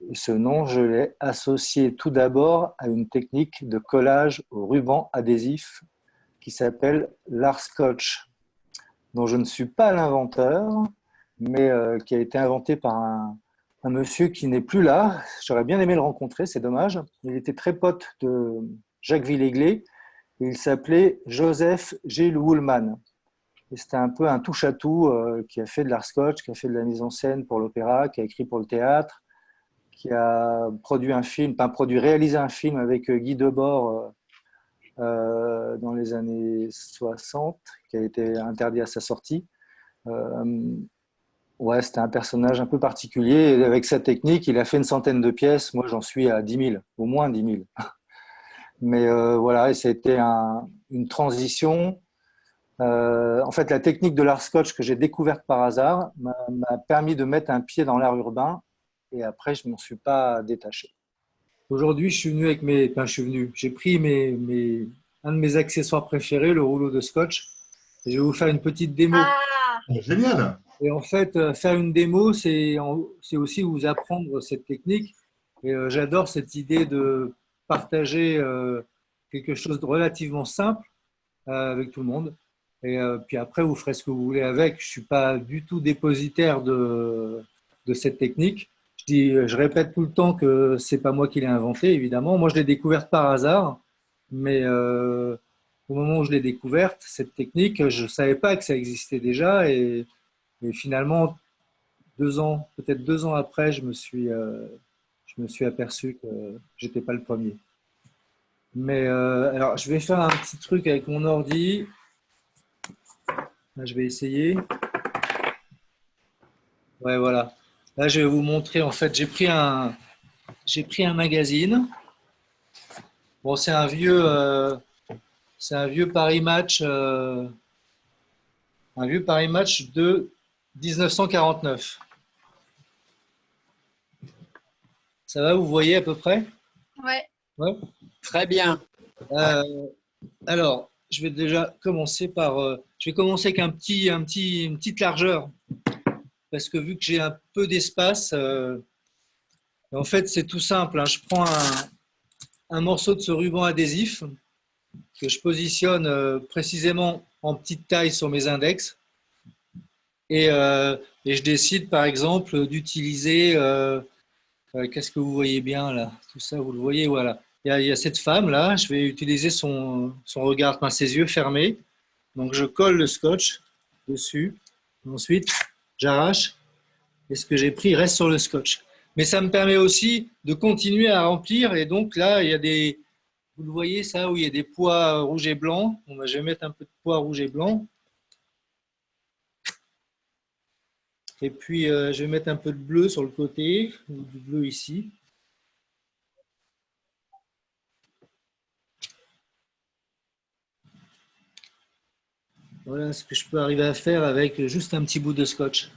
Et ce nom, je l'ai associé tout d'abord à une technique de collage au ruban adhésif qui s'appelle l'art scotch, dont je ne suis pas l'inventeur, mais qui a été inventé par un monsieur qui n'est plus là. J'aurais bien aimé le rencontrer, c'est dommage. Il était très pote de Jacques Villéglet et il s'appelait Joseph Gilles Woolman. Et c'était un peu un touche-à-tout qui a fait de l'art scotch, qui a fait de la mise en scène pour l'opéra, qui a écrit pour le théâtre, qui a produit un film, pas produit, réalisé un film avec Guy Debord dans les années 60, qui a été interdit à sa sortie. Euh, ouais, c'était un personnage un peu particulier. Et avec sa technique, il a fait une centaine de pièces. Moi, j'en suis à 10 000, au moins 10 000. Mais voilà, et c'était une transition. En fait, la technique de l'art scotch que j'ai découverte par hasard m'a permis de mettre un pied dans l'art urbain. Et après, je ne m'en suis pas détaché. Aujourd'hui, je suis venu avec mes. Enfin, je suis venu. J'ai pris un de mes accessoires préférés, le rouleau de scotch. Et je vais vous faire une petite démo. Ah, Oh, génial! Et en fait, faire une démo, c'est aussi vous apprendre cette technique. Et j'adore cette idée de partager quelque chose de relativement simple avec tout le monde. Et puis après, vous ferez ce que vous voulez avec. Je ne suis pas du tout dépositaire de cette technique. Je répète tout le temps que c'est pas moi qui l'ai inventé, évidemment. Moi, je l'ai découverte par hasard, mais au moment où je l'ai découverte, cette technique, je ne savais pas que ça existait déjà. Et finalement, 2 ans, peut-être 2 ans après, je me suis aperçu que j'étais pas le premier. Mais alors, je vais faire un petit truc avec mon ordi. Là, je vais essayer. Ouais, voilà. Là, je vais vous montrer. En fait, j'ai pris un magazine. Bon, c'est un vieux Paris Match, un vieux Paris Match de 1949. Ça va, vous voyez à peu près? ouais. Ouais. Très bien. Euh, alors, je vais déjà commencer par. Je vais commencer avec une petite largeur, parce que vu que j'ai un peu d'espace, en fait, c'est tout simple, hein. Je prends un morceau de ce ruban adhésif que je positionne précisément en petite taille sur mes index. Et je décide, par exemple, d'utiliser. Qu'est-ce que vous voyez bien là? Tout ça, vous le voyez, voilà. Il y a cette femme là, je vais utiliser son regard, enfin, ses yeux fermés. Donc je colle le scotch dessus. Ensuite, j'arrache et ce que j'ai pris reste sur le scotch. Mais ça me permet aussi de continuer à remplir. Et donc là, il y a des, vous le voyez ça, où il y a des pois rouges et blancs. Bon, bah, je vais mettre un peu de pois rouge et blanc. Et puis je vais mettre un peu de bleu sur le côté, ou du bleu ici. Voilà ce que je peux arriver à faire avec juste un petit bout de scotch.